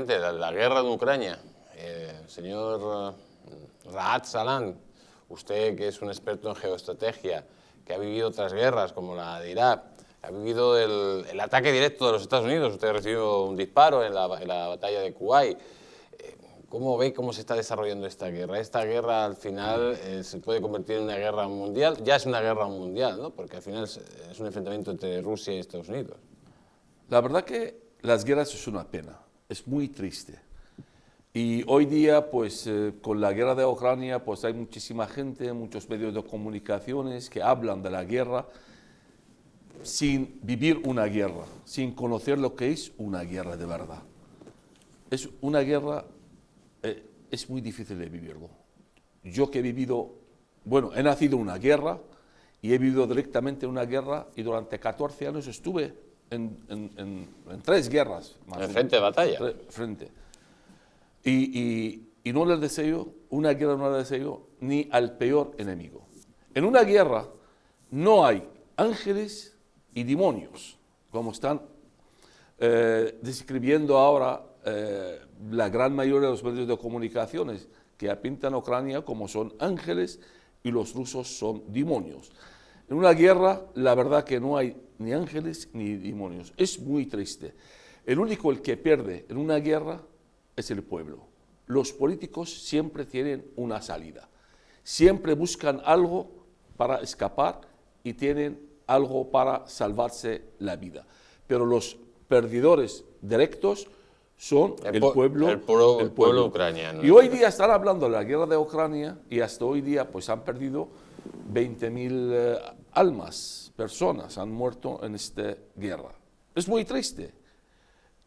La guerra de Ucrania, señor Raad Salan, usted que es un experto en geoestrategia, que ha vivido otras guerras como la de Irak, ha vivido el ataque directo de los Estados Unidos, usted recibió un disparo en la batalla de Kuwait. ¿Cómo ve cómo se está desarrollando esta guerra? Esta guerra al final se puede convertir en una guerra mundial, ya es una guerra mundial, ¿no? Porque al final es un enfrentamiento entre Rusia y Estados Unidos. La verdad que las guerras es una pena, es muy triste. Y hoy día, pues, con la guerra de Ucrania, pues hay muchísima gente, muchos medios de comunicaciones que hablan de la guerra sin vivir una guerra, sin conocer lo que es una guerra de verdad. Es una guerra, es muy difícil de vivirlo. Yo que he vivido, bueno, he nacido en una guerra y he vivido directamente en una guerra y durante 14 años estuve en 3 guerras. En frente de batalla. Frente. Y no les deseo, una guerra no les deseo ni al peor enemigo. En una guerra no hay ángeles y demonios, como están describiendo ahora la gran mayoría de los medios de comunicaciones, que pintan a Ucrania como son ángeles y los rusos son demonios. En una guerra, la verdad que no hay ni ángeles ni demonios. Es muy triste. El único el que pierde en una guerra es el pueblo. Los políticos siempre tienen una salida. Siempre buscan algo para escapar y tienen algo para salvarse la vida. Pero los perdedores directos son el pueblo ucraniano. Y hoy día están hablando de la guerra de Ucrania y hasta hoy día pues han perdido 20.000 almas, personas han muerto en esta guerra. Es muy triste.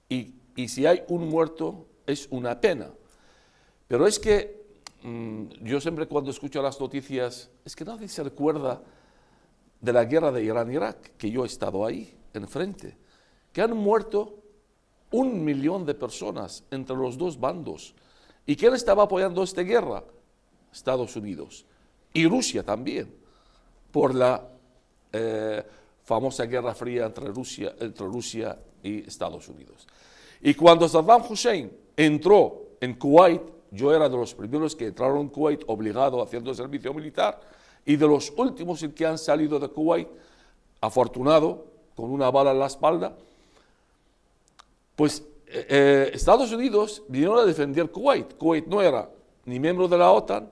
Y si hay un muerto es una pena. Pero es que yo siempre cuando escucho las noticias, es que nadie se recuerda de la guerra de Irán-Irak, que yo he estado ahí, enfrente, que han muerto 1 millón de personas entre los dos bandos. ¿Y quién estaba apoyando esta guerra? Estados Unidos. Y Rusia también, por la famosa Guerra Fría entre Rusia y Estados Unidos. Y cuando Saddam Hussein entró en Kuwait, yo era de los primeros que entraron en Kuwait obligado haciendo servicio militar, y de los últimos en que han salido de Kuwait, afortunado, con una bala en la espalda, pues Estados Unidos vinieron a defender Kuwait. Kuwait no era ni miembro de la OTAN,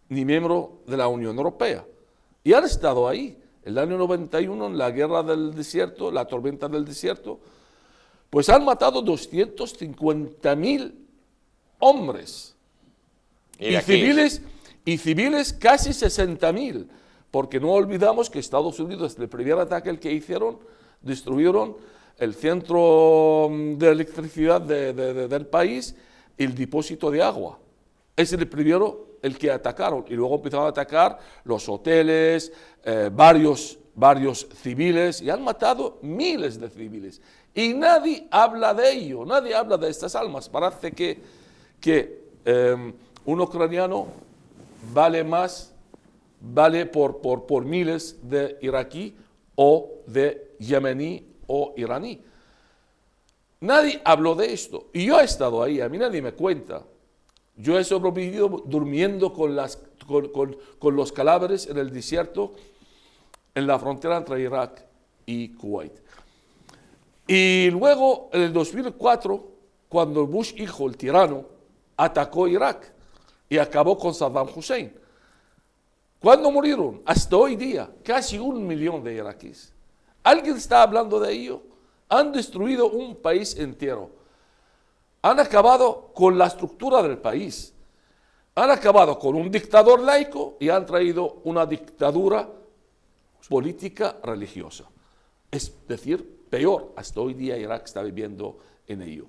ni miembro de la Unión Europea. Y han estado ahí. El año 91, en la guerra del desierto, la tormenta del desierto, pues han matado 250.000 hombres. Y civiles casi 60.000. Porque no olvidamos que Estados Unidos, el primer ataque el que hicieron, destruyeron el centro de electricidad del país y el depósito de agua. Es el primero el que atacaron. Y luego empezaron a atacar los hoteles, varios civiles, y han matado miles de civiles. Y nadie habla de ello, nadie habla de estas almas. Parece que un ucraniano vale por miles de iraquí o de yemení o iraní. Nadie habló de esto. Y yo he estado ahí, a mí nadie me cuenta. Yo he sobrevivido durmiendo con los cadáveres en el desierto, en la frontera entre Irak y Kuwait. Y luego, en el 2004, cuando Bush hijo, el tirano, atacó Irak y acabó con Saddam Hussein. ¿Cuándo murieron? Hasta hoy día, casi 1 millón de iraquíes. ¿Alguien está hablando de ello? Han destruido un país entero. Han acabado con la estructura del país. Han acabado con un dictador laico y han traído una dictadura política religiosa. Es decir, peor. Hasta hoy día Irak está viviendo en ello.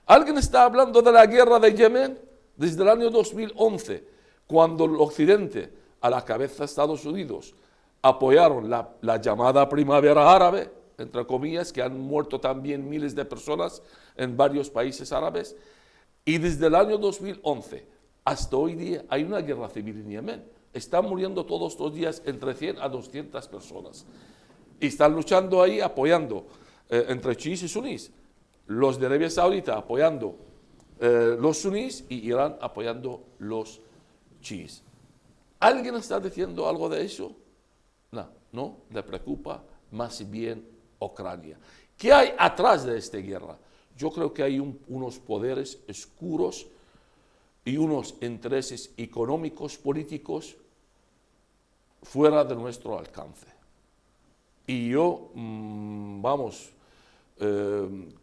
¿Alguien está hablando de la guerra de Yemen? Desde el año 2011, cuando el Occidente, a la cabeza de Estados Unidos, apoyaron la llamada primavera árabe, entre comillas, que han muerto también miles de personas en varios países árabes. Y desde el año 2011 hasta hoy día hay una guerra civil en Yemen. Están muriendo todos los días entre 100 a 200 personas. Y están luchando ahí, apoyando entre chiíes y sunís. los de Arabia Saudita apoyando los sunís y Irán apoyando los chiíes. ¿Alguien está diciendo algo de eso? No, no le preocupa más bien Ucrania. ¿Qué hay atrás de esta guerra? Yo creo que hay unos poderes oscuros y unos intereses económicos, políticos, fuera de nuestro alcance. Y yo,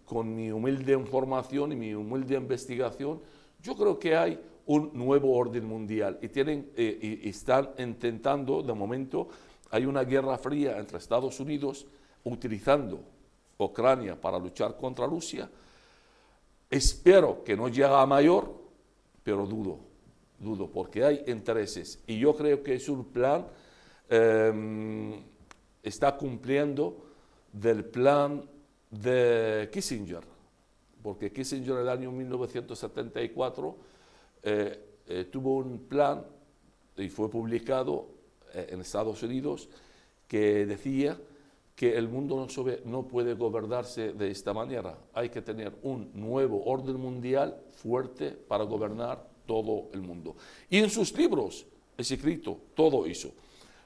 con mi humilde información y mi humilde investigación, yo creo que hay un nuevo orden mundial y están intentando, de momento, hay una guerra fría entre Estados Unidos utilizando Ucrania para luchar contra Rusia. Espero que no llegue a mayor, pero dudo, porque hay intereses. Y yo creo que es un plan, está cumpliendo del plan de Kissinger, porque Kissinger en el año 1974 tuvo un plan y fue publicado en Estados Unidos que decía que el mundo no puede gobernarse de esta manera. Hay que tener un nuevo orden mundial fuerte para gobernar todo el mundo. Y en sus libros es escrito todo eso.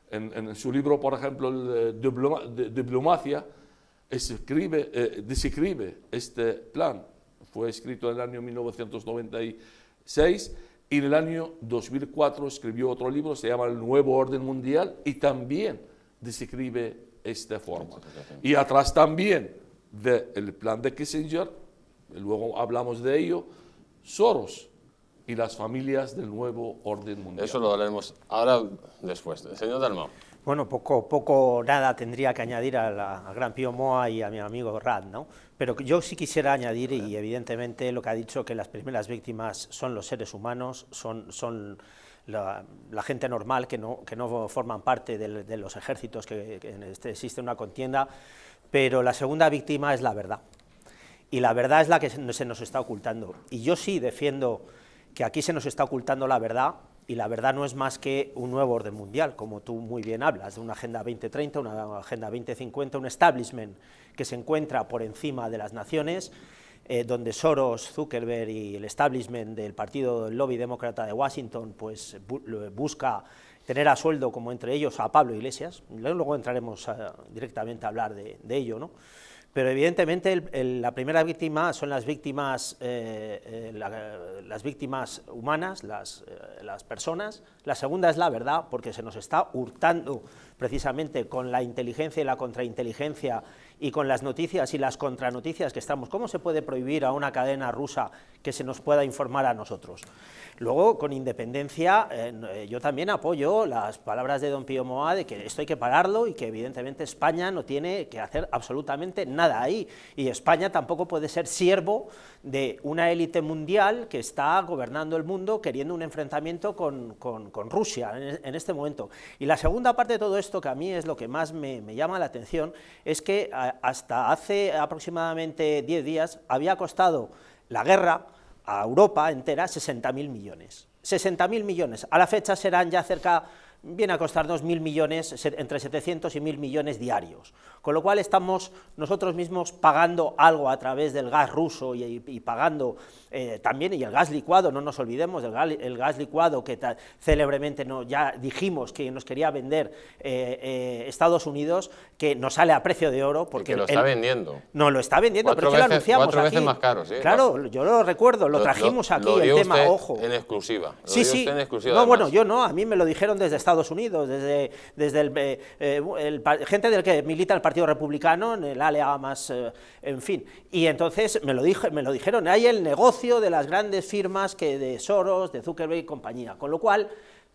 En su libro, por ejemplo, Diplomacia, describe este plan. Fue escrito en el año 1996 y en el año 2004 escribió otro libro, se llama El Nuevo Orden Mundial, y también describe esta forma. Y atrás también del plan de Kissinger, luego hablamos de ello, Soros y las familias del Nuevo Orden Mundial. Eso lo haremos ahora después. Señor Dalmau. Bueno, poco nada tendría que añadir al gran Pío Moa y a mi amigo Rad, ¿no? Pero yo sí quisiera añadir, y evidentemente lo que ha dicho, que las primeras víctimas son los seres humanos, son la gente normal que no forman parte de los ejércitos, que existe una contienda, pero la segunda víctima es la verdad. Y la verdad es la que se nos está ocultando. Y yo sí defiendo que aquí se nos está ocultando la verdad, y la verdad no es más que un nuevo orden mundial, como tú muy bien hablas, de una Agenda 2030, una Agenda 2050, un establishment que se encuentra por encima de las naciones, donde Soros, Zuckerberg y el establishment del partido del lobby demócrata de Washington pues busca tener a sueldo, como entre ellos, a Pablo Iglesias. Luego entraremos directamente a hablar de ello, ¿no? Pero evidentemente la primera víctima son las víctimas humanas, las personas. La segunda es la verdad, porque se nos está hurtando precisamente con la inteligencia y la contrainteligencia y con las noticias y las contranoticias que estamos. ¿Cómo se puede prohibir a una cadena rusa que se nos pueda informar a nosotros? Luego, con independencia, yo también apoyo las palabras de don Pío Moa de que esto hay que pararlo y que evidentemente España no tiene que hacer absolutamente nada ahí, y España tampoco puede ser siervo de una élite mundial que está gobernando el mundo queriendo un enfrentamiento con Rusia en este momento. Y la segunda parte de todo esto, que a mí es lo que más me llama la atención, es que hasta hace aproximadamente 10 días había costado la guerra a Europa entera 60.000 millones. 60.000 millones. A la fecha serán ya viene a costarnos 1.000 millones, entre 700 y 1.000 millones diarios. Con lo cual estamos nosotros mismos pagando algo a través del gas ruso y pagando también, y el gas licuado, no nos olvidemos del gas licuado que célebremente ya dijimos que nos quería vender Estados Unidos, que nos sale a precio de oro. Porque y que lo está vendiendo. No, lo está vendiendo, pero es que lo anunciamos 4 veces aquí. Más caro, sí. Claro, yo lo recuerdo, lo trajimos aquí, lo dio el tema, usted ojo. En exclusiva. Sí. En exclusiva, no, además. bueno, yo no, a mí me lo dijeron desde Estados Unidos, desde gente del que milita el Partido Republicano, en el ALEA más, en fin, y entonces me lo dijeron, hay el negocio de las grandes firmas de Soros, de Zuckerberg y compañía, con lo cual,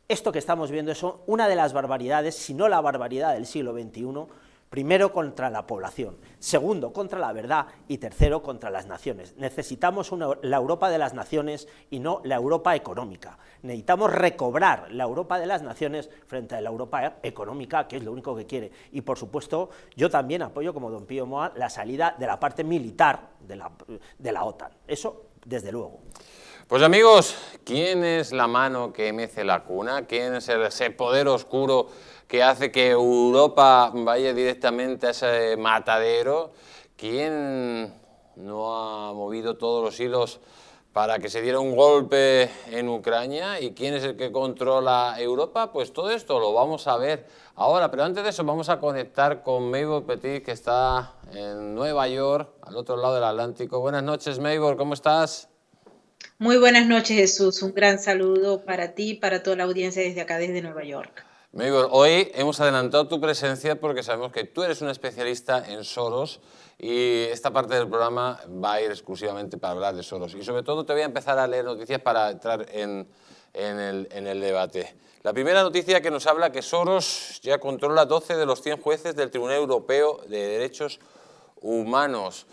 esto que estamos viendo es una de las barbaridades, si no la barbaridad del siglo XXI, primero contra la población, segundo contra la verdad y tercero contra las naciones. Necesitamos la Europa de las naciones y no la Europa económica. Necesitamos recobrar la Europa de las naciones frente a la Europa económica, que es lo único que quiere. Y por supuesto, yo también apoyo, como don Pío Moa, la salida de la parte militar de la OTAN. Eso, desde luego. Pues amigos, ¿quién es la mano que mece la cuna? ¿Quién es ese poder oscuro que hace que Europa vaya directamente a ese matadero? ¿Quién no ha movido todos los hilos para que se diera un golpe en Ucrania? ¿Y quién es el que controla Europa? Pues todo esto lo vamos a ver ahora, pero antes de eso vamos a conectar con Maybor Petit, que está en Nueva York, al otro lado del Atlántico. Buenas noches, Maybor, ¿cómo estás? Muy buenas noches, Jesús. Un gran saludo para ti y para toda la audiencia desde acá, desde Nueva York. Maybor, hoy hemos adelantado tu presencia porque sabemos que tú eres una especialista en Soros y esta parte del programa va a ir exclusivamente para hablar de Soros. Y sobre todo te voy a empezar a leer noticias para entrar en el debate. La primera noticia que nos habla que Soros ya controla 12 de los 100 jueces del Tribunal Europeo de Derechos Humanos.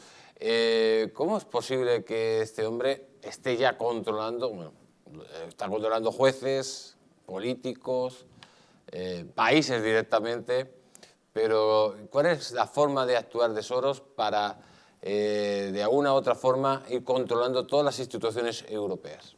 ¿Cómo es posible que este hombre esté ya controlando, bueno, está controlando jueces, políticos, países directamente, pero cuál es la forma de actuar de Soros para, de alguna u otra forma, ir controlando todas las instituciones europeas?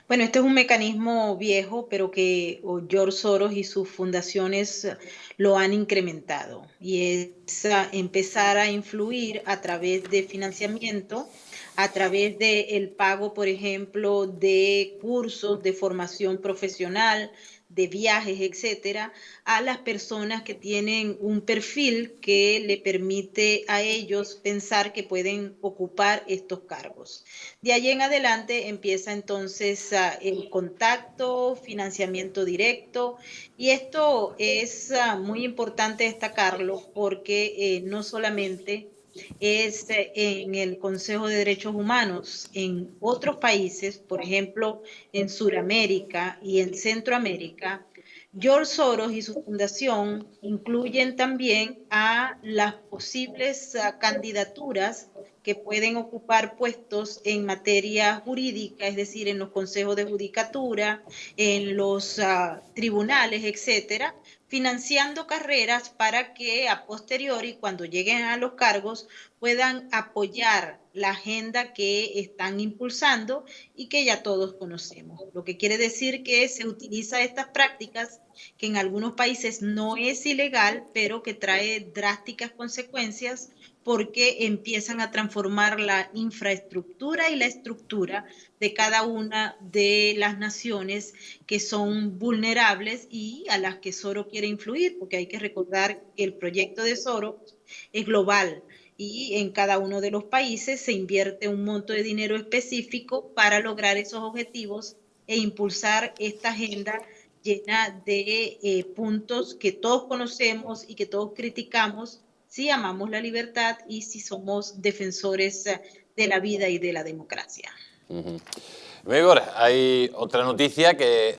Bueno, este es un mecanismo viejo, pero que George Soros y sus fundaciones lo han incrementado, y es empezar a influir a través de financiamiento, a través del pago, por ejemplo, de cursos de formación profesional, de viajes, etcétera, a las personas que tienen un perfil que le permite a ellos pensar que pueden ocupar estos cargos. De allí en adelante empieza entonces el contacto, financiamiento directo, y esto es muy importante destacarlo porque no solamente es en el Consejo de Derechos Humanos, en otros países, por ejemplo, en Sudamérica y en Centroamérica, George Soros y su fundación incluyen también a las posibles candidaturas que pueden ocupar puestos en materia jurídica, es decir, en los consejos de judicatura, en los tribunales, etcétera, financiando carreras para que a posteriori, cuando lleguen a los cargos, puedan apoyar la agenda que están impulsando y que ya todos conocemos. Lo que quiere decir que se utiliza estas prácticas que en algunos países no es ilegal, pero que trae drásticas consecuencias porque empiezan a transformar la infraestructura y la estructura de cada una de las naciones que son vulnerables y a las que Soros quiere influir, porque hay que recordar que el proyecto de Soros es global y en cada uno de los países se invierte un monto de dinero específico para lograr esos objetivos e impulsar esta agenda llena de puntos que todos conocemos y que todos criticamos si amamos la libertad y si somos defensores de la vida y de la democracia. Maybor, hay otra noticia que